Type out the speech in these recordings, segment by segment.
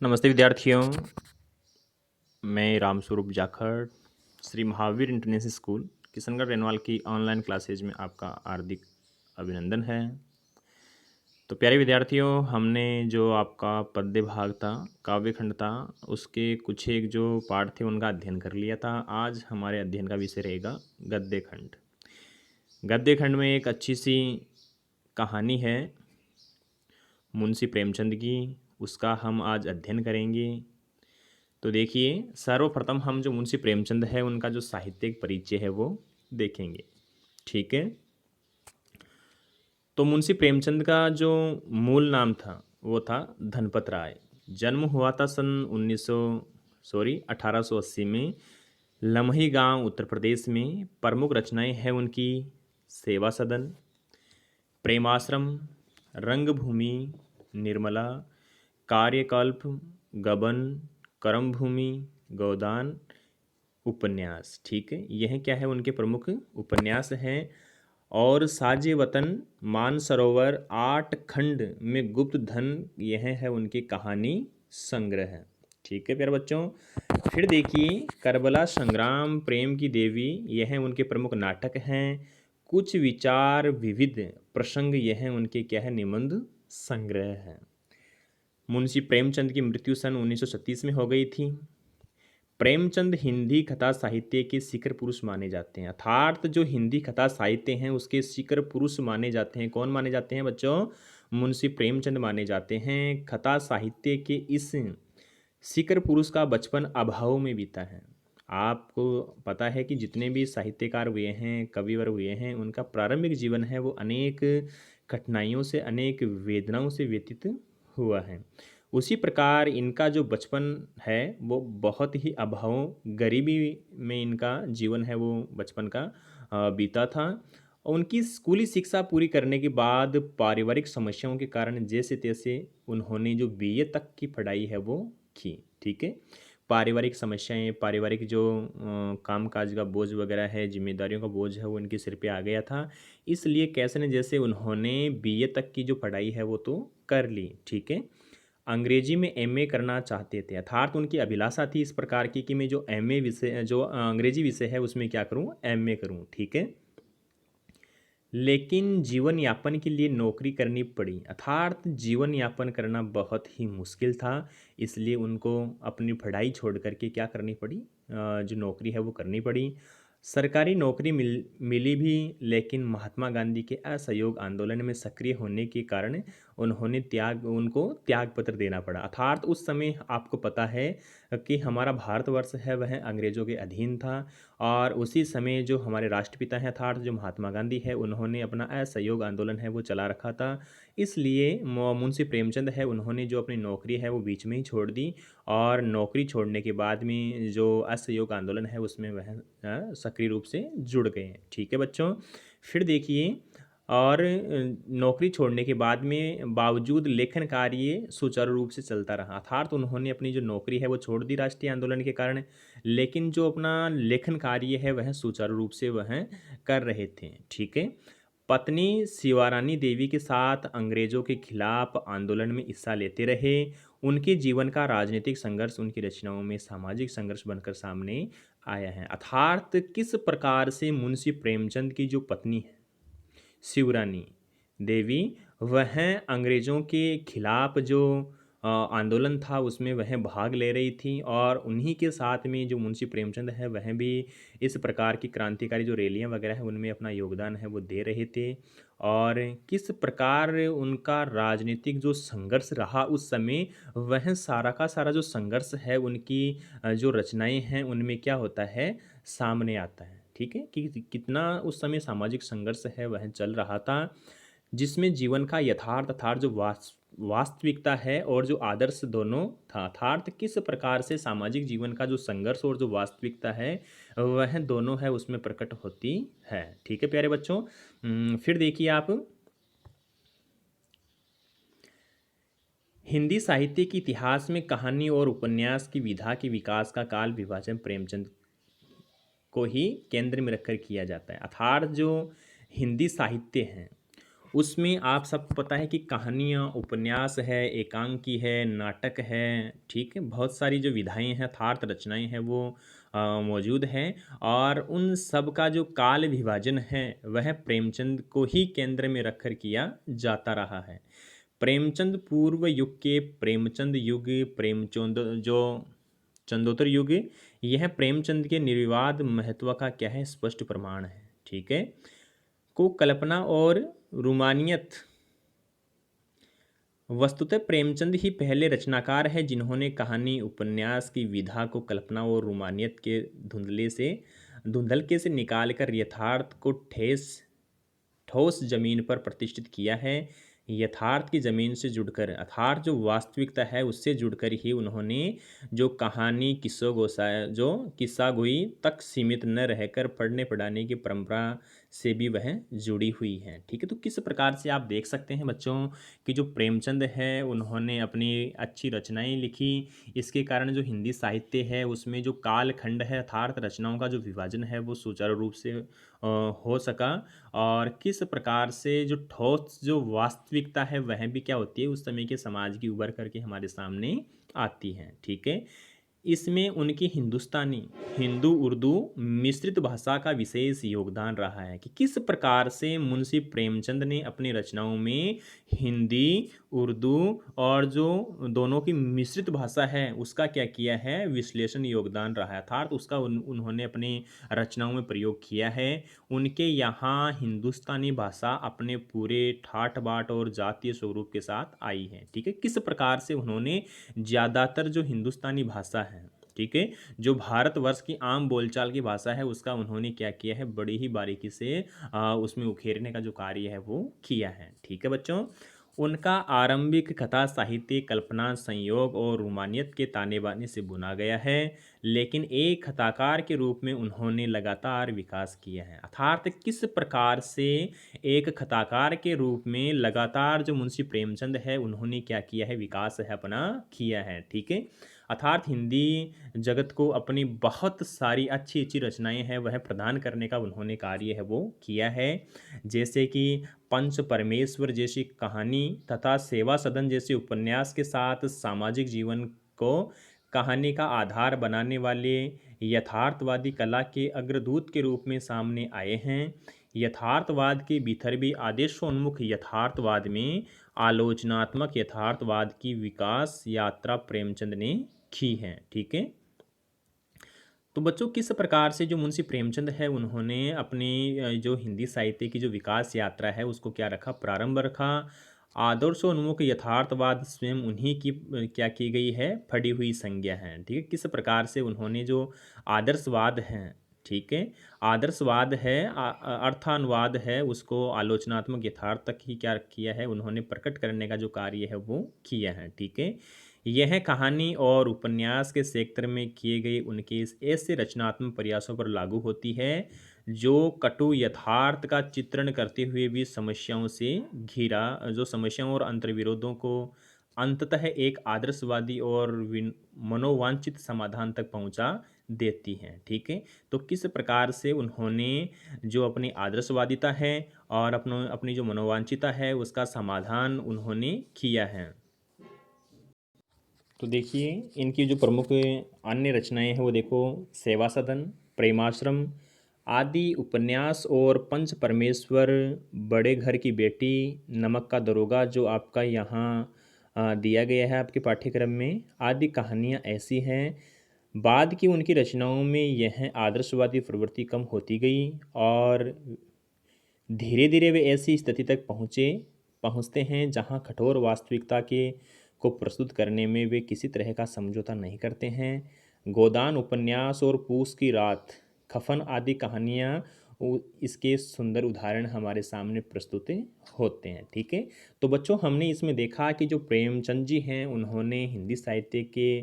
नमस्ते विद्यार्थियों, मैं Ramswaroop Jakhar Shri Mahavir international school Kishangarh renewal की ऑनलाइन क्लासेज में आपका हार्दिक अभिनंदन है। तो प्यारे विद्यार्थियों, हमने जो आपका पद्य भाग था, काव्य खंड था, उसके कुछ एक जो पाठ थे उनका अध्ययन कर लिया था। आज हमारे अध्ययन का विषय रहेगा गद्य खंड। गद्य खंड में एक अच्छी सी कहानी है मुंशी प्रेमचंद की, उसका हम आज अध्ययन करेंगे। तो देखिए, सर्वप्रथम हम जो मुंशी प्रेमचंद है उनका जो साहित्यिक परिचय है वो देखेंगे। ठीक है। तो मुंशी प्रेमचंद का जो मूल नाम था वो था धनपत राय। जन्म हुआ था सन 1880 में लमही गांव उत्तर प्रदेश में। प्रमुख रचनाएं हैं उनकी सेवा सदन, प्रेमाश्रम, रंगभूमि, निर्मला, कार्यकल्प, गबन, कर्मभूमि, गोदान, उपन्यास। ठीक है, यह क्या है उनके प्रमुख उपन्यास हैं। और साजे वतन, मानसरोवर, आठ खंड में गुप्त धन, यह है उनकी कहानी संग्रह। ठीक है प्यारे बच्चों। फिर देखिए, करबला संग्राम, प्रेम की देवी, यह उनके प्रमुख नाटक हैं। कुछ विचार विविध प्रसंग, यह उनके क्या है निबंध संग्रह है। मुंशी प्रेमचंद की मृत्यु सन 1936 में हो गई थी। प्रेमचंद हिंदी कथा साहित्य के शिखर पुरुष माने जाते हैं। अर्थात जो हिंदी कथा साहित्य हैं उसके शिखर पुरुष माने जाते हैं। कौन माने जाते हैं बच्चों? मुंशी प्रेमचंद माने जाते हैं। कथा साहित्य के इस शिखर पुरुष का बचपन अभाव में बीता है। आपको पता है कि जितने भी साहित्यकार हुए हैं, कविवर हुए हैं, उनका प्रारंभिक जीवन है वो अनेक कठिनाइयों से, अनेक वेदनाओं से व्यतीत हुआ है। उसी प्रकार इनका जो बचपन है वो बहुत ही अभाव, गरीबी में इनका जीवन है वो बचपन का बीता था। उनकी स्कूली शिक्षा पूरी करने के बाद पारिवारिक समस्याओं के कारण जैसे तैसे उन्होंने जो बीए तक की पढ़ाई है वो की। ठीक है। पारिवारिक समस्याएं, पारिवारिक जो कामकाज का बोझ वगैरह है, जिम्मेदारियों का बोझ है, वो इनके सिर पे आ गया था। इसलिए कैसे न जैसे उन्होंने बीए तक की जो पढ़ाई है वो तो कर ली। ठीक है। अंग्रेजी में एमए करना चाहते थे, अर्थात उनकी अभिलाषा थी इस प्रकार की कि मैं जो एमए विषय, जो अंग्रेजी विषय है उसमें क्या करूं, एमए करूं। ठीक है। लेकिन जीवन यापन के लिए नौकरी करनी पड़ी, अर्थात जीवन यापन करना बहुत ही मुश्किल था। इसलिए उनको अपनी पढ़ाई छोड़ करके क्या करनी पड़ी, जो नौकरी है वो करनी पड़ी। सरकारी नौकरी मिली भी, लेकिन महात्मा गांधी के असहयोग आंदोलन में सक्रिय होने के कारण उनको त्याग पत्र देना पड़ा। अर्थात उस समय आपको पता है कि हमारा भारतवर्ष है वह अंग्रेजों के अधीन था, और उसी समय जो हमारे राष्ट्रपिता हैं अर्थात जो महात्मा गांधी है उन्होंने अपना असहयोग आंदोलन है वो चला रखा था। इसलिए मुंशी प्रेमचंद है उन्होंने जो अपनी नौकरी है वो बीच में ही छोड़ दी, और नौकरी छोड़ने के बाद में जो असहयोग आंदोलन है उसमें वह सक्रिय रूप से जुड़ गए। ठीक है बच्चों। फिर देखिए, और नौकरी छोड़ने के बाद में बावजूद लेखन कार्य सुचारू रूप से चलता रहा, अर्थात उन्होंने अपनी जो नौकरी है वो छोड़ दी राष्ट्रीय आंदोलन के कारण, लेकिन जो अपना लेखन कार्य है वह सुचारू रूप से वह कर रहे थे। ठीक है। पत्नी शिवारानी देवी के साथ अंग्रेजों के खिलाफ आंदोलन में हिस्सा लेते रहे। उनके जीवन का राजनीतिक संघर्ष उनकी रचनाओं में सामाजिक संघर्ष बनकर सामने आया है। अर्थात किस प्रकार से मुंशी प्रेमचंद की जो पत्नी है शिवरानी देवी, वह अंग्रेज़ों के खिलाफ जो आंदोलन था उसमें वह भाग ले रही थी, और उन्हीं के साथ में जो मुंशी प्रेमचंद है वह भी इस प्रकार की क्रांतिकारी जो रैलियां वगैरह है उनमें अपना योगदान है वो दे रहे थे। और किस प्रकार उनका राजनीतिक जो संघर्ष रहा उस समय, वह सारा का सारा जो संघर्ष है उनकी जो रचनाएं हैं उनमें क्या होता है, सामने आता है। ठीक है, कि कितना उस समय सामाजिक संघर्ष है वह चल रहा था, जिसमें जीवन का यथार्थ अर्थात जो वास्तविकता है और जो आदर्श दोनों था, अर्थात किस प्रकार से सामाजिक जीवन का जो संघर्ष और जो वास्तविकता है वह दोनों है उसमें प्रकट होती है। ठीक है प्यारे बच्चों। फिर देखिए आप, हिंदी साहित्य के इतिहास में कहानी और उपन्यास की विधा के विकास का काल विभाजन प्रेमचंद को ही केंद्र में रखकर किया जाता है। अर्थात जो हिंदी साहित्य है उसमें आप सबको पता है कि कहानियाँ, उपन्यास है, एकांकी है, नाटक है, ठीक है? बहुत सारी जो विधाएँ हैं, यथार्थ रचनाएँ हैं वो मौजूद हैं और उन सब का जो काल विभाजन है, वह प्रेमचंद को ही केंद्र में रखकर किया जाता रहा है। प्रेमचंद पूर्व युग के प्रेमचंद युग, प्रेमचंद जो चंदोतर युग, यह प्रेमचंद के निर्विवाद महत्व का क्या है? स्पष्ट प्रमाण है, ठीक है? को कल्पना और रूमानियत वस्तुतः प्रेमचंद ही पहले रचनाकार हैं जिन्होंने कहानी उपन्यास की विधा को कल्पना और रूमानियत के धुंधलके से निकालकर यथार्थ को ठोस जमीन पर प्रतिष्ठित किया है। यथार्थ की ज़मीन से जुड़कर अर्थात जो वास्तविकता है उससे जुड़कर ही उन्होंने जो कहानी किस्सा गोई तक सीमित न रहकर पढ़ने पढ़ाने की परंपरा से भी वह जुड़ी हुई है, ठीक है? तो किस प्रकार से आप देख सकते हैं बच्चों कि जो प्रेमचंद है उन्होंने अपनी अच्छी रचनाएं लिखी, इसके कारण जो हिंदी साहित्य है उसमें जो कालखंड है अर्थात रचनाओं का जो विभाजन है वो सुचारू रूप से हो सका और किस प्रकार से जो ठोस जो वास्तविकता है वह भी क्या होती है उस समय के समाज की उभर करके हमारे सामने आती है, ठीक है? इसमें उनकी हिंदुस्तानी, हिंदू उर्दू मिश्रित भाषा का विशेष योगदान रहा है कि किस प्रकार से मुंशी प्रेमचंद ने अपनी रचनाओं में हिंदी, उर्दू और जो दोनों की मिश्रित भाषा है उसका क्या किया है? विश्लेषण योगदान रहा है अर्थात उसका उन्होंने अपनी रचनाओं में प्रयोग किया है। उनके यहाँ हिंदुस्तानी भाषा अपने पूरे ठाठ-बाट और जातीय स्वरूप के साथ आई है, ठीक है? किस प्रकार से उन्होंने ज़्यादातर जो हिंदुस्तानी भाषा है, ठीक है? जो भारतवर्ष की आम बोलचाल की भाषा है उसका उन्होंने क्या किया है? बड़ी ही बारीकी से उसमें उखेरने का जो कार्य है वो किया है, ठीक है बच्चों? उनका आरंभिक कथा साहित्य कल्पना, संयोग और रोमानियत के ताने-बाने से बुना गया है, लेकिन एक कथाकार के रूप में उन्होंने लगातार विकास किया है। अर्थात किस प्रकार से एक कथाकार के रूप में लगातार जो मुंशी प्रेमचंद है उन्होंने क्या किया है? विकास है अपना किया है, ठीक है? अर्थात हिंदी जगत को अपनी बहुत सारी अच्छी-अच्छी रचनाएँ हैं वह प्रदान करने का उन्होंने कार्य है वो किया है। जैसे कि पंच परमेश्वर जैसी कहानी तथा सेवा सदन जैसे उपन्यास के साथ सामाजिक जीवन को कहानी का आधार बनाने वाले यथार्थवादी कला के अग्रदूत के रूप में सामने आए हैं। यथार्थवाद के भीतर भी आदेशोन्मुख यथार्थवाद में आलोचनात्मक यथार्थवाद की विकास यात्रा प्रेमचंद ने की है, ठीक है? तो बच्चों किस प्रकार से जो मुंशी प्रेमचंद है उन्होंने अपनी जो हिंदी साहित्य की जो विकास यात्रा है उसको क्या रखा? प्रारंभ रखा। आदर्शोन्मुख यथार्थवाद स्वयं उन्हीं की क्या की गई है? फटी हुई संज्ञा है, ठीक है? किस प्रकार से उन्होंने जो आदर्शवाद है, ठीक है? आदर्शवाद है अर्थानुवाद है उसको आलोचनात्मक यथार्थ तक ही क्या किया है? उन्होंने प्रकट करने का जो कार्य है वो किया है, ठीक है? यह कहानी और उपन्यास के क्षेत्र में किए गए उनके इस ऐसे रचनात्मक प्रयासों पर लागू होती है जो कटु यथार्थ का चित्रण करते हुए भी समस्याओं और अंतर्विरोधों को अंततः एक आदर्शवादी और मनोवांछित समाधान तक पहुंचा देती हैं, ठीक है? तो किस प्रकार से उन्होंने जो अपनी आदर्शवादिता है और अपनी जो मनोवांछिता है उसका समाधान उन्होंने किया है। तो देखिए इनकी जो प्रमुख अन्य रचनाएं हैं वो देखो सेवा सदन, प्रेमाश्रम आदि उपन्यास और पंच परमेश्वर, बड़े घर की बेटी, नमक का दरोगा जो आपका यहाँ दिया गया है आपके पाठ्यक्रम में, आदि कहानियाँ ऐसी हैं। बाद की उनकी रचनाओं में यह आदर्शवादी प्रवृत्ति कम होती गई और धीरे धीरे वे ऐसी स्थिति तक पहुँचते हैं जहाँ कठोर वास्तविकता के को प्रस्तुत करने में वे किसी तरह का समझौता नहीं करते हैं। गोदान उपन्यास और पूस की रात, खफन आदि कहानियाँ इसके सुंदर उदाहरण हमारे सामने प्रस्तुत होते हैं, ठीक है? तो बच्चों हमने इसमें देखा कि जो प्रेमचंद जी हैं उन्होंने हिंदी साहित्य के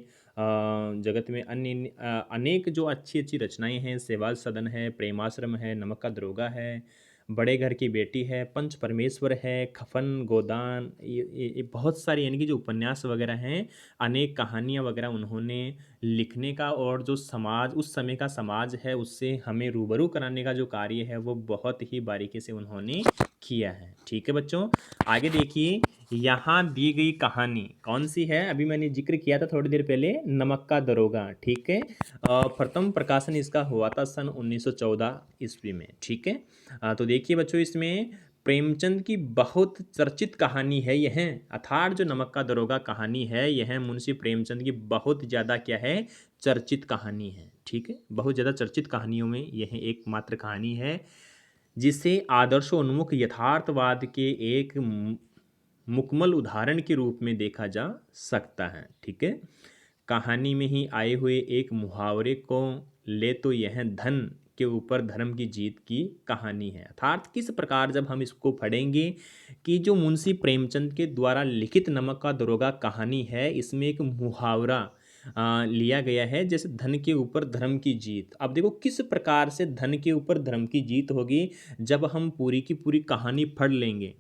जगत में अनेक जो अच्छी अच्छी रचनाएं हैं, सेवा सदन है, प्रेमाश्रम है, नमक का दरोगा है, बड़े घर की बेटी है, पंच परमेश्वर है, खफन, गोदान, ये बहुत सारी यानी कि जो उपन्यास वगैरह हैं, अनेक कहानियाँ वगैरह उन्होंने लिखने का और जो समाज उस समय का समाज है उससे हमें रूबरू कराने का जो कार्य है वो बहुत ही बारीकी से उन्होंने किया है। ठीक है बच्चों, आगे देखिए, यहाँ दी गई कहानी कौन सी है? अभी मैंने जिक्र किया था थोड़ी देर पहले, नमक का दरोगा। ठीक है, प्रथम प्रकाशन इसका हुआ था सन 1914 ईस्वी में। ठीक है, तो देखिए बच्चों, इसमें प्रेमचंद की बहुत चर्चित कहानी है यह, अर्थात जो नमक का दरोगा कहानी है यह मुंशी प्रेमचंद की बहुत ज़्यादा क्या है, चर्चित कहानी है। ठीक है, बहुत ज़्यादा चर्चित कहानियों में यह एकमात्र कहानी है जिसे आदर्शोन्मुख यथार्थवाद के एक मुकम्मल उदाहरण के रूप में देखा जा सकता है। ठीक है, कहानी में ही आए हुए एक मुहावरे को ले तो यह धन के ऊपर धर्म की जीत की कहानी है। अर्थात किस प्रकार जब हम इसको पढ़ेंगे कि जो मुंशी प्रेमचंद के द्वारा लिखित नमक का दरोगा कहानी है, इसमें एक मुहावरा लिया गया है, जैसे धन के ऊपर धर्म की जीत। अब देखो किस प्रकार से धन के ऊपर धर्म की जीत होगी, जब हम पूरी की पूरी कहानी पढ़ लेंगे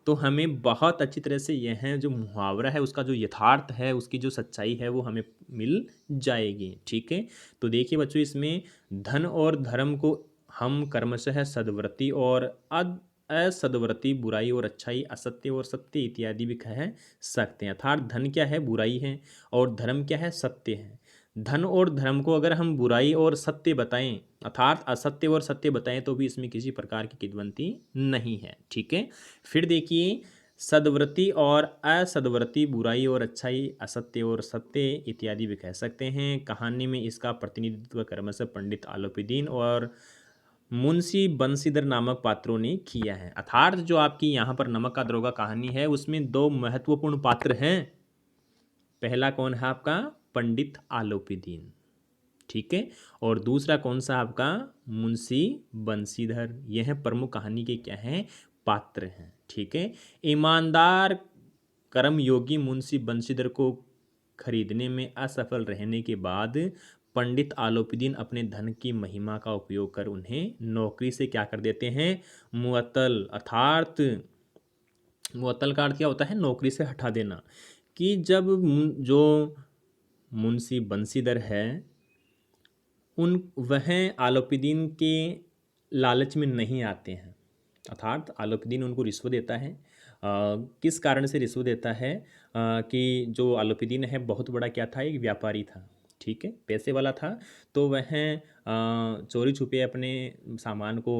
तो हमें बहुत अच्छी तरह से यह जो मुहावरा है उसका जो यथार्थ है, उसकी जो सच्चाई है वो हमें मिल जाएगी। ठीक है, तो देखिए बच्चों, इसमें धन और धर्म को हम कर्मशः सद्वृत्ति और असद्वृत्ति, बुराई और अच्छाई, असत्य और सत्य इत्यादि भी कह सकते हैं। अर्थात धन क्या है, बुराई है, और धर्म क्या है, सत्य है। धन और धर्म को अगर हम बुराई और सत्य बताएं, अर्थात असत्य और सत्य बताएं, तो भी इसमें किसी प्रकार की किंवदंती नहीं है। ठीक है, फिर देखिए, सद्वृत्ति और असद्वृत्ति, बुराई और अच्छाई, असत्य और सत्य इत्यादि भी कह सकते हैं। कहानी में इसका प्रतिनिधित्व क्रमशः पंडित आलोपीदीन और मुंशी बंशीधर नामक पात्रों ने किया है। अर्थात जो आपकी यहाँ पर नमक का दरोगा कहानी है उसमें दो महत्वपूर्ण पात्र हैं। पहला कौन है आपका, पंडित आलोपीदीन। ठीक है, और दूसरा कौन सा आपका, मुंशी बंशीधर। यह प्रमुख कहानी के क्या हैं, पात्र हैं। ठीक है, ईमानदार कर्मयोगी मुंशी बंशीधर को खरीदने में असफल रहने के बाद पंडित आलोपीदीन अपने धन की महिमा का उपयोग कर उन्हें नौकरी से क्या कर देते हैं, मुअत्तल। अर्थात मुअत्तल का अर्थ क्या होता है, नौकरी से हटा देना। कि जब जो मुंशी बंशीधर है वह आलोपीदीन के लालच में नहीं आते हैं। अर्थात आलोपीदीन उनको रिश्वत देता है। किस कारण से रिश्वत देता है, कि जो आलोपीदीन है बहुत बड़ा क्या था, एक व्यापारी था। ठीक है, पैसे वाला था, तो वह चोरी छुपे अपने सामान को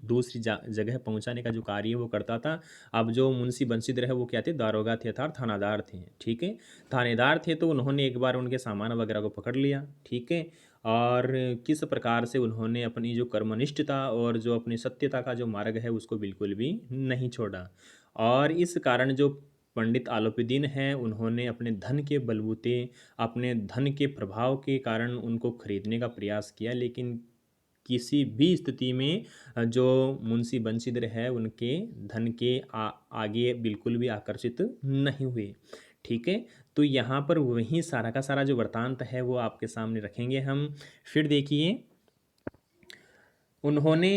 दूसरी जगह पहुंचाने का जो कार्य है वो करता था। अब जो मुंशी बंशीधर है वो क्या थे, दारोगा थे, अर्थात थानादार थे। ठीक है, थानेदार थे, तो उन्होंने एक बार उनके सामान वगैरह को पकड़ लिया। ठीक है, और किस प्रकार से उन्होंने अपनी जो कर्मनिष्ठता और जो अपनी सत्यता का जो मार्ग है उसको बिल्कुल भी नहीं छोड़ा। और इस कारण जो पंडित आलोपीदीन हैं उन्होंने अपने धन के बलबूते, अपने धन के प्रभाव के कारण उनको खरीदने का प्रयास किया, लेकिन किसी भी स्थिति में जो मुंशी बंशीधर है उनके धन के आगे बिल्कुल भी आकर्षित नहीं हुए। ठीक है, तो यहाँ पर वही सारा का सारा जो वृत्तांत है वो आपके सामने रखेंगे हम। फिर देखिए, उन्होंने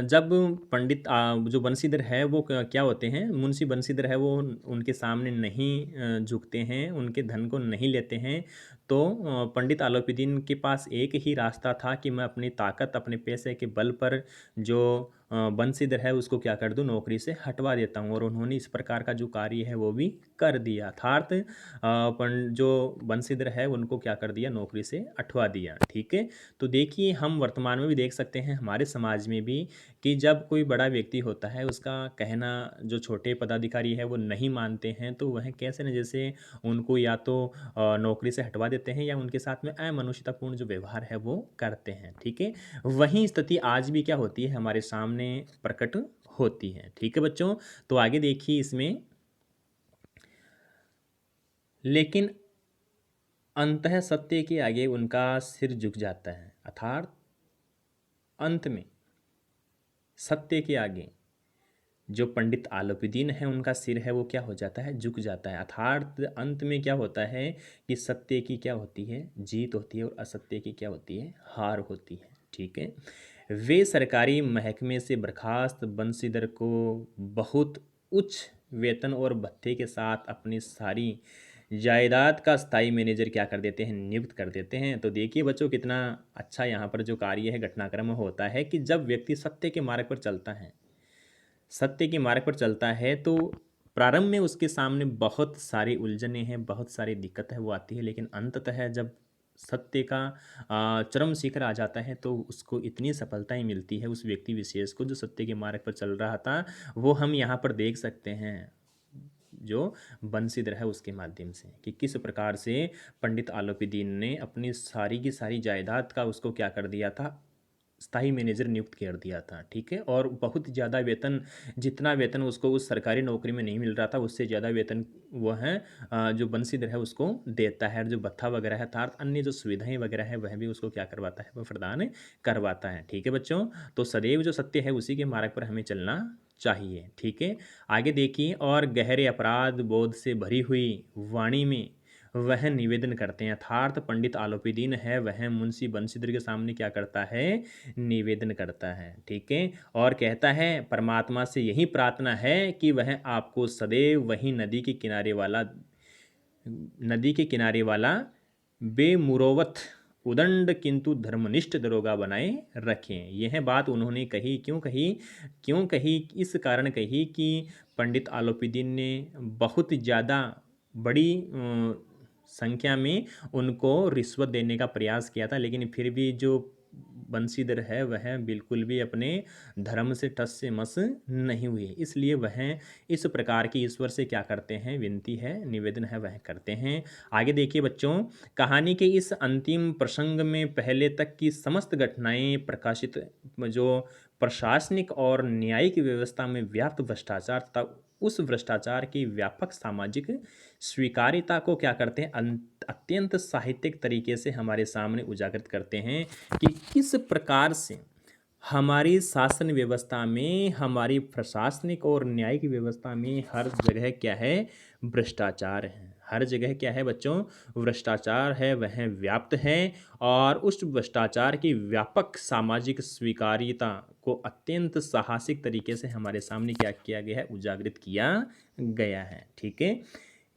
जब पंडित जो बंशीधर है वो क्या होते हैं, मुंशी बंशीधर है वो उनके सामने नहीं झुकते हैं, उनके धन को नहीं लेते हैं। तो पंडित आलोपीदीन के पास एक ही रास्ता था कि मैं अपनी ताकत, अपने पैसे के बल पर जो बंशीधर है उसको क्या कर दूं, नौकरी से हटवा देता हूं। और उन्होंने इस प्रकार का जो कार्य है वो भी कर दिया। अर्थात जो बंशीधर है उनको क्या कर दिया, नौकरी से हटवा दिया। ठीक है, तो देखिए हम वर्तमान में भी देख सकते हैं हमारे समाज में भी कि जब कोई बड़ा व्यक्ति होता है उसका कहना जो छोटे पदाधिकारी है वो नहीं मानते हैं, तो वह कैसे न जैसे उनको या तो नौकरी से हटवा देते हैं या उनके साथ में अमानुषिकतापूर्ण जो व्यवहार है वो करते हैं। ठीक है, वही स्थिति आज भी क्या होती है, हमारे सामने प्रकट होती है। ठीक है बच्चों, तो आगे देखिए इसमें, लेकिन अंततः सत्य के आगे उनका सिर झुक जाता है। अर्थात अंत में सत्य के आगे जो पंडित आलोपीदीन है उनका सिर है वो क्या हो जाता है, झुक जाता है। अर्थात अंत में क्या होता है कि सत्य की क्या होती है, जीत होती है, और असत्य की क्या होती है, हार होती है। ठीक है, वे सरकारी महकमे से बर्खास्त बंशीधर को बहुत उच्च वेतन और भत्ते के साथ अपनी सारी जायदाद का स्थायी मैनेजर क्या कर देते हैं, नियुक्त कर देते हैं। तो देखिए बच्चों कितना अच्छा यहाँ पर जो कार्य है, घटनाक्रम होता है कि जब व्यक्ति सत्य के मार्ग पर चलता है, सत्य के मार्ग पर चलता है तो प्रारंभ में उसके सामने बहुत सारी उलझनें हैं, बहुत सारी दिक्कत है वो आती है, लेकिन अंततः जब सत्य का चरम शिखर आ जाता है तो उसको इतनी सफलताएं मिलती है उस व्यक्ति विशेष को जो सत्य के मार्ग पर चल रहा था। वो हम यहाँ पर देख सकते हैं जो बंशीधर है उसके माध्यम से, कि किस प्रकार से पंडित आलोपीदीन ने अपनी सारी की सारी जायदाद का उसको क्या कर दिया था, स्थायी मैनेजर नियुक्त कर दिया था। ठीक है, और बहुत ज़्यादा वेतन, जितना वेतन उसको उस सरकारी नौकरी में नहीं मिल रहा था उससे ज़्यादा वेतन वो है जो बंशीधर है उसको देता है, और जो भत्ता वगैरह है अर्थात अन्य जो सुविधाएं वगैरह है वह भी उसको क्या करवाता है, वह प्रदान करवाता है। ठीक है बच्चों, तो सदैव जो सत्य है उसी के मार्ग पर हमें चलना चाहिए। ठीक है, आगे देखिए, और गहरे अपराध बोध से भरी हुई वाणी में वह निवेदन करते हैं, अर्थात पंडित आलोपीदीन है वह मुंशी बंशीधर के सामने क्या करता है, निवेदन करता है। ठीक है, और कहता है परमात्मा से यही प्रार्थना है कि वह आपको सदैव वही नदी के किनारे वाला बेमुरौवत उदंड किंतु धर्मनिष्ठ दरोगा बनाए रखें। यह बात उन्होंने कही, क्यों कही, इस कारण कही कि पंडित आलोपीदीन ने बहुत ज़्यादा बड़ी संख्या में उनको रिश्वत देने का प्रयास किया था, लेकिन फिर भी जो बंशीधर है वह बिल्कुल भी अपने धर्म से टस से मस नहीं हुए, इसलिए वह इस प्रकार की ईश्वर से क्या करते हैं, विनती है, निवेदन है वह करते हैं। आगे देखिए बच्चों, कहानी के इस अंतिम प्रसंग में पहले तक की समस्त घटनाएं प्रकाशित जो प्रशासनिक और न्यायिक व्यवस्था में व्याप्त भ्रष्टाचार तथा उस भ्रष्टाचार की व्यापक सामाजिक स्वीकार्यता को क्या करते हैं, अत्यंत साहित्यिक तरीके से हमारे सामने उजागर करते हैं कि किस प्रकार से हमारी शासन व्यवस्था में, हमारी प्रशासनिक और न्यायिक व्यवस्था में हर जगह क्या है, भ्रष्टाचार है। हर जगह क्या है बच्चों, भ्रष्टाचार है, वह व्याप्त है, और उस भ्रष्टाचार की व्यापक सामाजिक स्वीकार्यता को अत्यंत साहसिक तरीके से हमारे सामने क्या किया गया है, उजागरित किया गया है। ठीक है,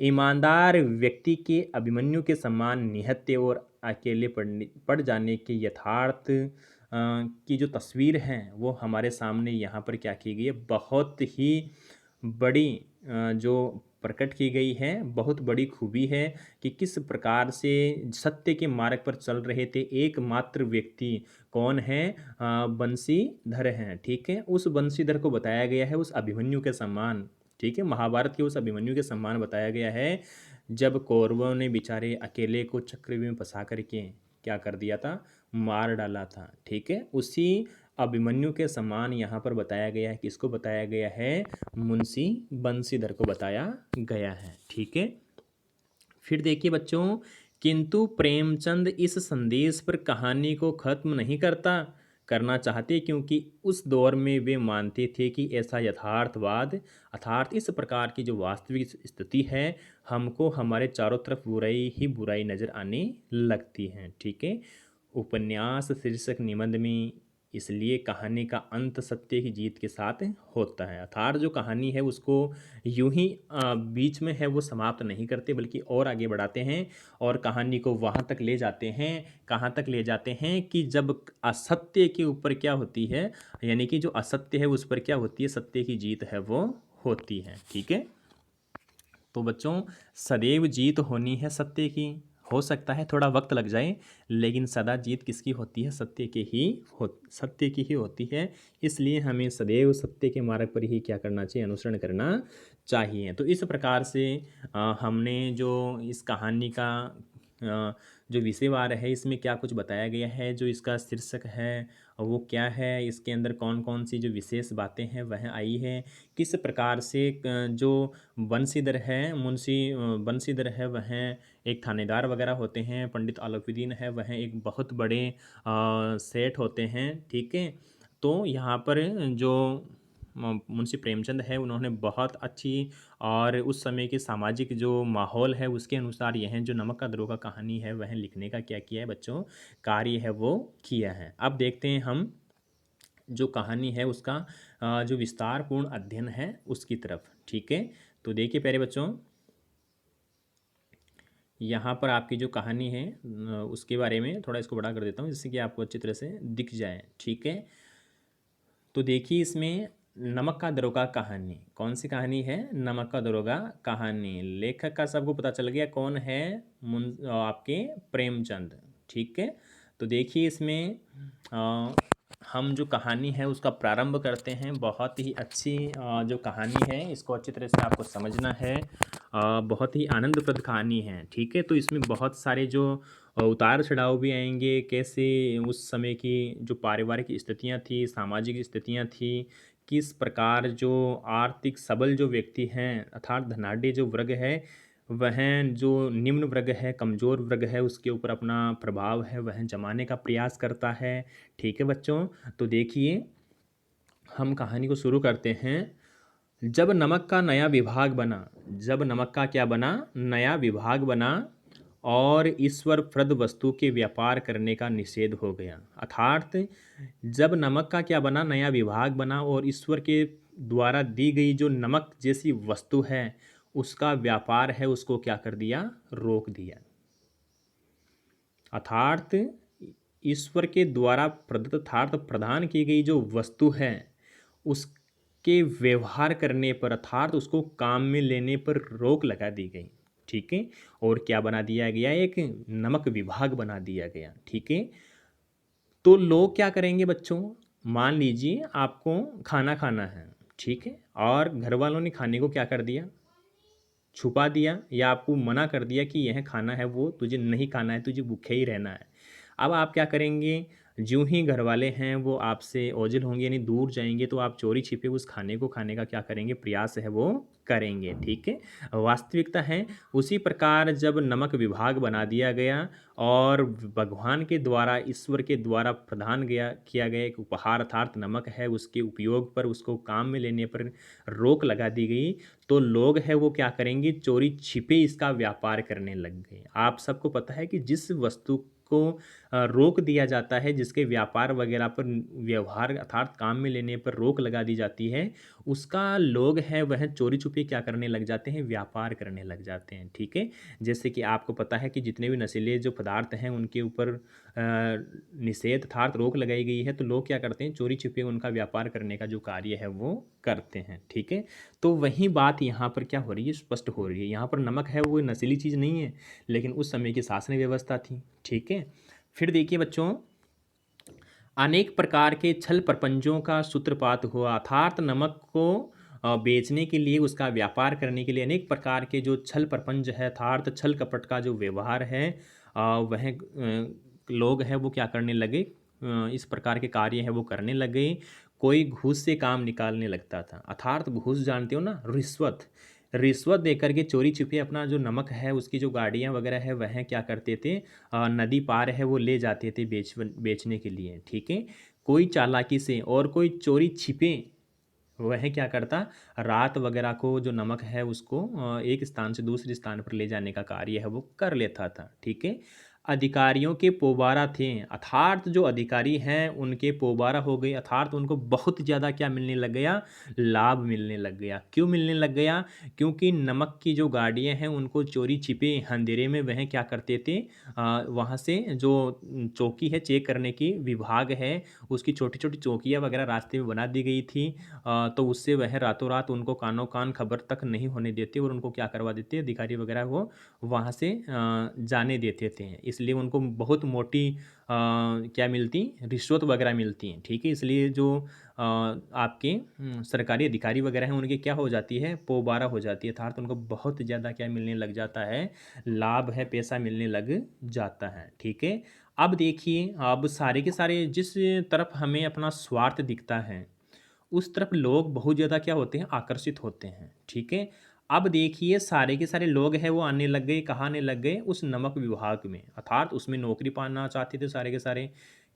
ईमानदार व्यक्ति के अभिमन्यु के समान निहत्थे और अकेले पड़ जाने के यथार्थ की जो तस्वीर है वो हमारे सामने यहाँ पर क्या की गई है, बहुत ही बड़ी जो प्रकट की गई है, बहुत बड़ी खूबी है कि किस प्रकार से सत्य के मार्ग पर चल रहे थे एकमात्र व्यक्ति कौन है, बंशीधर हैं। ठीक है, उस बंशीधर को बताया गया है उस अभिमन्यु के सम्मान, ठीक है, महाभारत के उस अभिमन्यु के सम्मान बताया गया है जब कौरवों ने बेचारे अकेले को चक्रव्यूह में फंसा करके क्या कर दिया था, मार डाला था। ठीक है, उसी अभिमन्यु के समान यहाँ पर बताया गया है, किसको बताया गया है, मुंशी बंशीधर को बताया गया है। ठीक है, फिर देखिए बच्चों, किंतु प्रेमचंद इस संदेश पर कहानी को खत्म नहीं करना चाहते, क्योंकि उस दौर में वे मानते थे कि ऐसा यथार्थवाद अर्थात इस प्रकार की जो वास्तविक स्थिति है, हमको हमारे चारों तरफ बुराई ही बुराई नज़र आने लगती है। ठीक है, उपन्यास शीर्षक निबंध में इसलिए कहानी का अंत सत्य की जीत के साथ होता है, अर्थात जो कहानी है उसको यूं ही बीच में है वो समाप्त नहीं करते, बल्कि और आगे बढ़ाते हैं और कहानी को वहाँ तक ले जाते हैं, कहाँ तक ले जाते हैं कि जब असत्य के ऊपर क्या होती है, यानी कि जो असत्य है उस पर क्या होती है, सत्य की जीत है वो होती है। ठीक है, तो बच्चों सदैव जीत होनी है सत्य की, हो सकता है थोड़ा वक्त लग जाए, लेकिन सदा जीत किसकी होती है, सत्य की ही होती है। इसलिए हमें सदैव सत्य के मार्ग पर ही क्या करना चाहिए, अनुसरण करना चाहिए। तो इस प्रकार से हमने जो इस कहानी का जो विषयवार है इसमें क्या कुछ बताया गया है, जो इसका शीर्षक है वो क्या है, इसके अंदर कौन कौन सी जो विशेष बातें हैं वह आई है, किस प्रकार से जो बंशीधर है, मुंशी बंशीधर है वह एक थानेदार वगैरह होते हैं, पंडित आलोपीदीन है वह एक बहुत बड़े सेठ होते हैं। ठीक है, तो यहाँ पर जो मुंशी प्रेमचंद है उन्होंने बहुत अच्छी और उस समय के सामाजिक जो माहौल है उसके अनुसार यह जो नमक का दरोगा कहानी है वह लिखने का क्या किया है बच्चों, कार्य है वो किया है। अब देखते हैं हम जो कहानी है उसका जो विस्तारपूर्ण अध्ययन है उसकी तरफ। ठीक है, तो देखिए प्यारे बच्चों, यहाँ पर आपकी जो कहानी है उसके बारे में थोड़ा इसको बड़ा कर देता हूँ जिससे कि आपको अच्छी तरह से दिख जाए। ठीक है, तो देखिए इसमें नमक का दरोगा कहानी कौन सी कहानी है? नमक का दरोगा कहानी। लेखक का सबको पता चल गया कौन है? आपके प्रेमचंद। ठीक है। तो देखिए इसमें अ, हम जो कहानी है उसका प्रारंभ करते हैं। बहुत ही अच्छी जो कहानी है इसको अच्छी तरह से आपको समझना है। बहुत ही आनंदप्रद कहानी है। ठीक है। तो इसमें बहुत सारे जो उतार चढ़ाव भी आएंगे, कैसे उस समय की जो पारिवारिक स्थितियाँ थी, सामाजिक स्थितियाँ थी, किस प्रकार जो आर्थिक सबल जो व्यक्ति हैं अर्थात धनाढ्य जो वर्ग है, वह जो निम्न वर्ग है, कमज़ोर वर्ग है, उसके ऊपर अपना प्रभाव है वह जमाने का प्रयास करता है। ठीक है बच्चों। तो देखिए हम कहानी को शुरू करते हैं। जब नमक का नया विभाग बना, जब नमक का क्या बना? नया विभाग बना और ईश्वरप्रद वस्तु के व्यापार करने का निषेध हो गया। अर्थात जब नमक का क्या बना? नया विभाग बना और ईश्वर के द्वारा दी गई जो नमक जैसी वस्तु है उसका व्यापार है उसको क्या कर दिया? रोक दिया। अर्थात ईश्वर के द्वारा प्रदत्त अर्थात प्रदान की गई जो वस्तु है उसके व्यवहार करने पर अर्थात उसको काम में लेने पर रोक लगा दी गई। ठीक है। और क्या बना दिया गया? एक नमक विभाग बना दिया गया। ठीक है। तो लोग क्या करेंगे बच्चों? मान लीजिए आपको खाना खाना है। ठीक है। और घर वालों ने खाने को क्या कर दिया? छुपा दिया या आपको मना कर दिया कि यह खाना है वो तुझे नहीं खाना है, तुझे भूखे ही रहना है। अब आप क्या करेंगे? ज्यों ही घर वाले हैं वो आपसे ओझल होंगे यानी दूर जाएंगे तो आप चोरी छिपे उस खाने को खाने का क्या करेंगे? प्रयास है वो करेंगे। ठीक है। वास्तविकता है उसी प्रकार जब नमक विभाग बना दिया गया और भगवान के द्वारा ईश्वर के द्वारा प्रदान किया गया एक उपहार अर्थात नमक है उसके उपयोग पर उसको काम में लेने पर रोक लगा दी गई, तो लोग हैं वो क्या करेंगे? चोरी छिपे इसका व्यापार करने लग गए। आप सबको पता है कि जिस वस्तु को रोक दिया जाता है, जिसके व्यापार वगैरह पर व्यवहार अर्थात काम में लेने पर रोक लगा दी जाती है, उसका लोग हैं वह चोरी छुपे क्या करने लग जाते हैं? व्यापार करने लग जाते हैं। ठीक है। जैसे कि आपको पता है कि जितने भी नशीले जो पदार्थ हैं उनके ऊपर निषेध अर्थात रोक लगाई गई है, तो लोग क्या करते हैं? चोरी छिपे उनका व्यापार करने का जो कार्य है वो करते हैं। ठीक है। तो वही बात यहाँ पर क्या हो रही है? स्पष्ट हो रही है। यहाँ पर नमक है वो नशीली चीज़ नहीं है, लेकिन उस समय की शासनिक व्यवस्था थी। ठीक है। फिर देखिए बच्चों, अनेक प्रकार के छल प्रपंचों का सूत्रपात हुआ अर्थात नमक को बेचने के लिए उसका व्यापार करने के लिए अनेक प्रकार के जो छल प्रपंच है अर्थात छल कपट का जो व्यवहार है वह लोग हैं वो क्या करने लगे? इस प्रकार के कार्य है वो करने लगे। कोई घूस से काम निकालने लगता था अर्थात घूस जानते हो ना? रिश्वत। रिश्वत देकर के चोरी छिपे अपना जो नमक है उसकी जो गाड़ियाँ वगैरह है वह क्या करते थे? नदी पार है वो ले जाते थे बेचने के लिए। ठीक है। कोई चालाकी से और कोई चोरी छिपे वह क्या करता? रात वगैरह को जो नमक है उसको एक स्थान से दूसरे स्थान पर ले जाने का कार्य है वो कर लेता था। ठीक है। अधिकारियों के पोबारा थे अर्थात जो अधिकारी हैं उनके पोबारा हो गए अर्थात उनको बहुत ज़्यादा क्या मिलने लग गया? लाभ मिलने लग गया। क्यों मिलने लग गया? क्योंकि नमक की जो गाड़ियाँ हैं उनको चोरी छिपे अंधेरे में वह क्या करते थे? वहाँ से जो चौकी है चेक करने की विभाग है उसकी छोटी छोटी चौकियाँ वगैरह रास्ते में बना दी गई थी। तो उससे वह रातों रात उनको कानों कान खबर तक नहीं होने देते और उनको क्या करवा देते? अधिकारी वगैरह वो वहाँ से जाने देते थे। इसलिए उनको बहुत मोटी क्या मिलती? रिश्वत वगैरह मिलती हैं। ठीक है। इसलिए जो आपके सरकारी अधिकारी वगैरह हैं उनकी क्या हो जाती है? पोबारा हो जाती है अर्थात उनको बहुत ज़्यादा क्या मिलने लग जाता है? लाभ है, पैसा मिलने लग जाता है। ठीक है। अब देखिए अब सारे के सारे जिस तरफ हमें अपना स्वार्थ दिखता है उस तरफ लोग बहुत ज़्यादा क्या होते हैं? आकर्षित होते हैं। ठीक है। अब देखिए सारे के सारे लोग हैं वो आने लग गए, कहाँ आने लग गए? उस नमक विभाग में अर्थात उसमें नौकरी पाना चाहते थे सारे के सारे।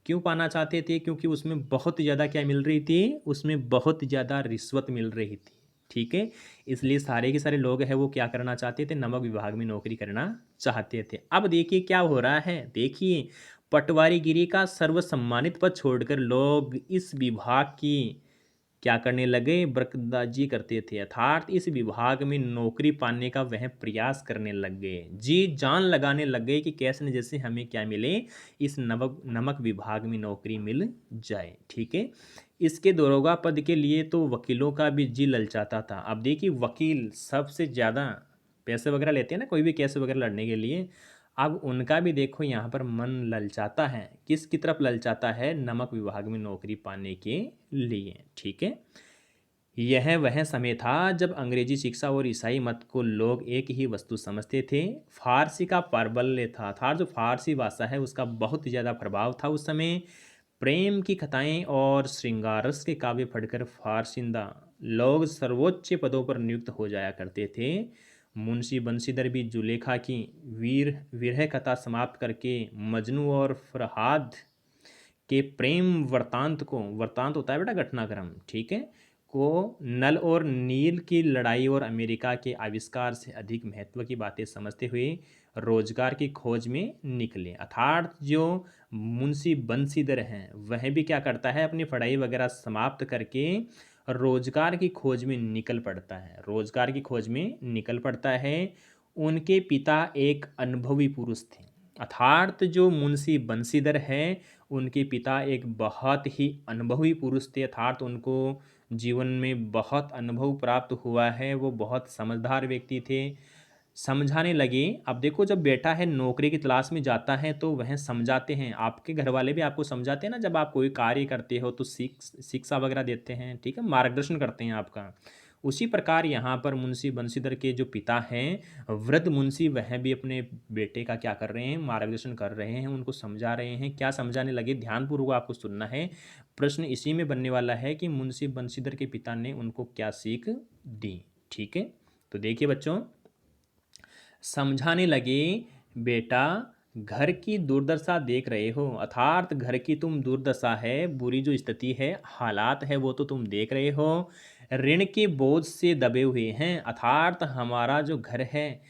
क्यों पाना चाहते थे? क्योंकि उसमें बहुत ज़्यादा क्या मिल रही थी? उसमें बहुत ज़्यादा रिश्वत मिल रही थी। ठीक है। इसलिए सारे के सारे लोग हैं वो क्या करना चाहते थे? नमक विभाग में नौकरी करना चाहते थे। अब देखिए क्या हो रहा है? देखिए पटवारीगिरी का सर्वसम्मानित पद छोड़कर लोग इस विभाग की क्या करने लगे? बरकदाजी करते थे अर्थात इस विभाग में नौकरी पाने का वह प्रयास करने लग गए, जी जान लगाने लग गए कि कैसे न जैसे हमें क्या मिले? इस नमक नमक विभाग में नौकरी मिल जाए। ठीक है। इसके दरोगा पद के लिए तो वकीलों का भी जी ललचाता था। अब देखिए वकील सबसे ज़्यादा पैसे वगैरह लेते हैं ना कोई भी केस वगैरह लड़ने के लिए। अब उनका भी देखो यहाँ पर मन ललचाता है, किसकी तरफ ललचाता है? नमक विभाग में नौकरी पाने के लिए। ठीक है, यह वह समय था जब अंग्रेजी शिक्षा और ईसाई मत को लोग एक ही वस्तु समझते थे। फारसी का प्राबल्य था, अर्थात जो फारसी भाषा है उसका बहुत ज़्यादा प्रभाव था उस समय। प्रेम की कथाएं और श्रृंगार रस के काव्य पढ़कर फारसिंदा लोग सर्वोच्च पदों पर नियुक्त हो जाया करते थे। मुंशी बंशीधर भी जुलेखा की वीर विरह कथा समाप्त करके मजनू और फरहाद के प्रेम वृत्तांत को, वृत्तांत होता है बेटा घटनाक्रम, ठीक है, को नल और नील की लड़ाई और अमेरिका के आविष्कार से अधिक महत्व की बातें समझते हुए रोजगार की खोज में निकले। अर्थात जो मुंशी बंशीधर हैं वह भी क्या करता है, अपनी पढ़ाई वगैरह समाप्त करके रोजगार की खोज में निकल पड़ता है, रोजगार की खोज में निकल पड़ता है। उनके पिता एक अनुभवी पुरुष थे, अर्थात जो मुंशी बंशीधर है उनके पिता एक बहुत ही अनुभवी पुरुष थे, अर्थात उनको जीवन में बहुत अनुभव प्राप्त हुआ है, वो बहुत समझदार व्यक्ति थे। समझाने लगे, अब देखो जब बेटा है नौकरी की तलाश में जाता है तो वह समझाते हैं, आपके घर वाले भी आपको समझाते हैं ना, जब आप कोई कार्य करते हो तो शिक्षा वगैरह देते हैं, ठीक है, मार्गदर्शन करते हैं आपका। उसी प्रकार यहाँ पर मुंशी बंशीधर के जो पिता हैं वृद्ध मुंशी, वह भी अपने बेटे का क्या कर रहे हैं, मार्गदर्शन कर रहे हैं, उनको समझा रहे हैं। क्या समझाने लगे, ध्यानपूर्वक आपको सुनना है, प्रश्न इसी में बनने वाला है कि मुंशी बंशीधर के पिता ने उनको क्या सीख दी। ठीक है, तो देखिए बच्चों, समझाने लगे, बेटा घर की दुर्दशा देख रहे हो, अर्थात घर की तुम दुर्दशा है, बुरी जो स्थिति है, हालात है, वो तो तुम देख रहे हो। ऋण के बोझ से दबे हुए हैं, अर्थात हमारा जो घर है,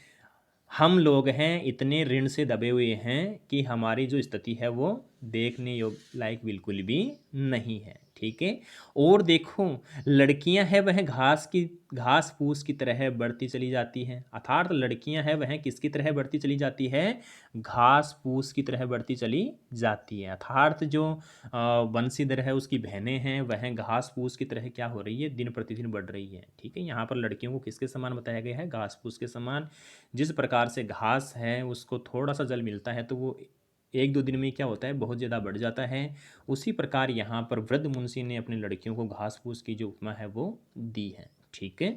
हम लोग हैं इतने ऋण से दबे हुए हैं कि हमारी जो स्थिति है वो देखने योग्य लायक बिल्कुल भी नहीं है। ठीक है, और देखो लड़कियां हैं वह घास फूस की तरह बढ़ती चली जाती हैं, अर्थात लड़कियां हैं वह किसकी तरह बढ़ती चली जाती है, घास फूस की तरह बढ़ती चली जाती है। अर्थात जो बंशीधर है उसकी बहनें हैं वह घास फूस की तरह क्या हो रही है, दिन प्रतिदिन बढ़ रही है। ठीक है, यहाँ पर लड़कियों को किसके समान बताया गया है, घास फूस के समान। जिस प्रकार से घास है उसको थोड़ा सा जल मिलता है तो वो एक दो दिन में क्या होता है, बहुत ज़्यादा बढ़ जाता है। उसी प्रकार यहाँ पर वृद्ध मुंशी ने अपनी लड़कियों को घास फूस की जो उपमा है वो दी है। ठीक है,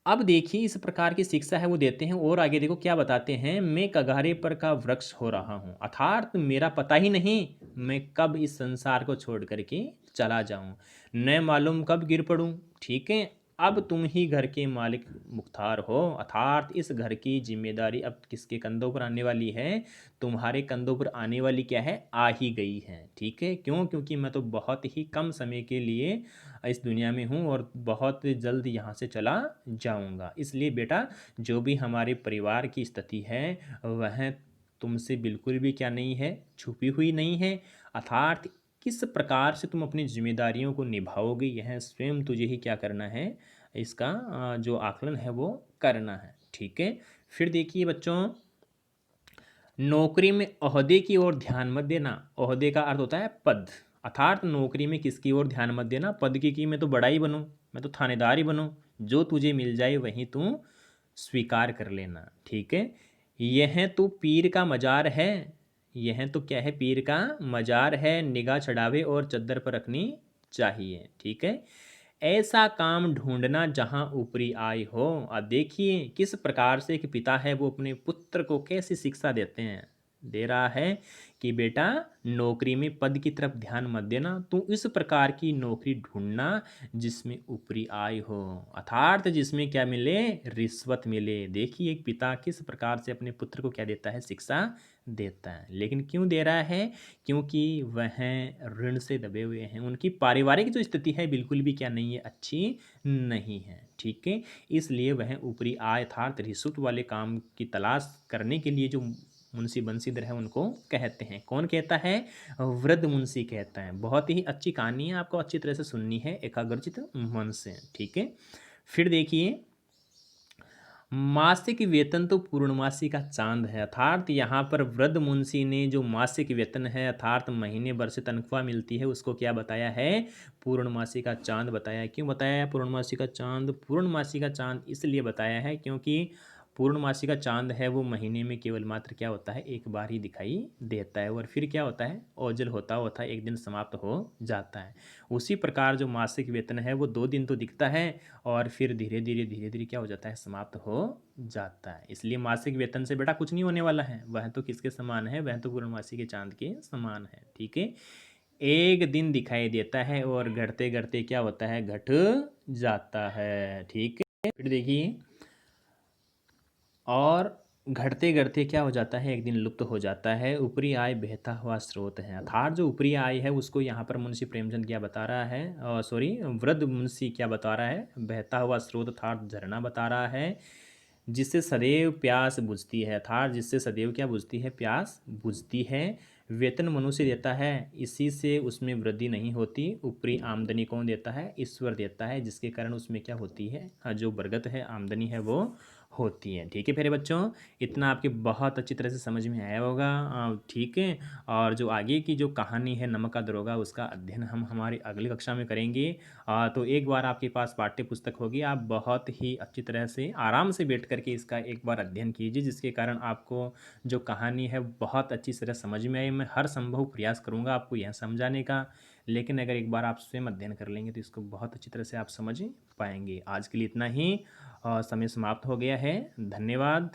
अब देखिए इस प्रकार की शिक्षा है वो देते हैं, और आगे देखो क्या बताते हैं, मैं कगारे पर का वृक्ष हो रहा हूँ, अर्थात मेरा पता ही नहीं मैं कब इस संसार को छोड़ करके चला जाऊं, न मालूम कब गिर पड़ूं। ठीक है, अब तुम ही घर के मालिक मुख्तार हो, अर्थात इस घर की जिम्मेदारी अब किसके कंधों पर आने वाली है, तुम्हारे कंधों पर आने वाली क्या है, आ ही गई है। ठीक है, क्यों, क्योंकि मैं तो बहुत ही कम समय के लिए इस दुनिया में हूँ और बहुत जल्द यहाँ से चला जाऊँगा, इसलिए बेटा जो भी हमारे परिवार की स्थिति है वह तुमसे बिल्कुल भी क्या नहीं है, छुपी हुई नहीं है, अर्थात किस प्रकार से तुम अपनी जिम्मेदारियों को निभाओगे यह स्वयं तुझे ही क्या करना है, इसका जो आकलन है वो करना है। ठीक है, फिर देखिए बच्चों, नौकरी में ओहदे की ओर ध्यान मत देना, ओहदे का अर्थ होता है पद, अर्थात नौकरी में किसकी ओर ध्यान मत देना, पद की मैं तो बड़ा ही बनूं, मैं तो थानेदार ही बनूं, जो तुझे मिल जाए वहीं तू स्वीकार कर लेना। ठीक है, यह तो पीर का मजार है, यह तो क्या है, पीर का मजार है, निगाह चढ़ावे और चद्दर पर रखनी चाहिए। ठीक है, ऐसा काम ढूंढना जहां ऊपरी आय हो। अब देखिए किस प्रकार से एक पिता है वो अपने पुत्र को कैसी शिक्षा देते हैं, दे रहा है कि बेटा नौकरी में पद की तरफ ध्यान मत देना, तू इस प्रकार की नौकरी ढूंढना जिसमें ऊपरी आय हो, अर्थात जिसमें क्या मिले, रिश्वत मिले। देखिए एक पिता किस प्रकार से अपने पुत्र को क्या देता है, शिक्षा देता है, लेकिन क्यों दे रहा है, क्योंकि वह ऋण से दबे हुए हैं, उनकी पारिवारिक जो स्थिति है बिल्कुल भी क्या नहीं है, अच्छी नहीं है। ठीक है, इसलिए वह ऊपरी आय अर्थात रिश्वत वाले काम की तलाश करने के लिए जो मुंशी बंशीधर है उनको कहते हैं, कौन कहता है, वृद्ध मुंशी कहता है। बहुत ही अच्छी कहानी है, आपको अच्छी तरह से सुननी है एकाग्रचित मन से। ठीक है, फिर देखिए मासिक वेतन तो पूर्णमासी का चांद है, अर्थात यहाँ पर वृद्ध मुंशी ने जो मासिक वेतन है अर्थात महीने भर से तनख्वाह मिलती है उसको क्या बताया है, पूर्णमासी का चांद बताया है। क्यों बताया है पूर्णमासी का चांद? पूर्णमासी का चांद इसलिए बताया है क्योंकि पूर्णमासी का चांद है वो महीने में केवल मात्र क्या होता है, एक बार ही दिखाई देता है और फिर क्या होता है, ओझल होता होता एक दिन समाप्त हो जाता है। उसी प्रकार जो मासिक वेतन है वो 2 दिन तो दिखता है और फिर धीरे धीरे क्या हो जाता है, समाप्त हो जाता है। इसलिए मासिक वेतन से बेटा कुछ नहीं होने वाला है, वह तो किसके समान है, वह तो पूर्णमासी के चांद के समान है। ठीक है, एक दिन दिखाई देता है और घटते घटते क्या होता है, घट जाता है। ठीक है, फिर देखिए, और घटते घटते क्या हो जाता है, एक दिन लुप्त हो जाता है। ऊपरी आय बहता हुआ स्रोत है, अर्थात जो ऊपरी आय है उसको यहाँ पर मुंशी प्रेमचंद क्या बता रहा है, सॉरी वृद्ध मुंशी क्या बता रहा है, बहता हुआ स्रोत अर्थात झरना बता रहा है, जिससे सदैव प्यास बुझती है, अर्थात जिससे सदैव क्या बुझती है, प्यास बुझती है। वेतन मनुष्य देता है, इसी से उसमें वृद्धि नहीं होती। ऊपरी आमदनी कौन देता है, ईश्वर देता है, जिसके कारण उसमें क्या होती है, जो बरगत है, आमदनी है वो होती है। ठीक है प्यारे बच्चों, इतना आपके बहुत अच्छी तरह से समझ में आया होगा। ठीक है, और जो आगे की जो कहानी है नमक का दरोगा, उसका अध्ययन हम हमारी अगली कक्षा में करेंगे। तो एक बार आपके पास पाठ्य पुस्तक होगी, आप बहुत ही अच्छी तरह से आराम से बैठ करके इसका एक बार अध्ययन कीजिए, जिसके कारण आपको जो कहानी है बहुत अच्छी तरह समझ में आई। मैं हर संभव प्रयास करूँगा आपको यह समझाने का, लेकिन अगर एक बार आप स्वयं अध्ययन कर लेंगे तो इसको बहुत अच्छी तरह से आप समझ पाएंगे। आज के लिए इतना ही, समय समाप्त हो गया है। धन्यवाद।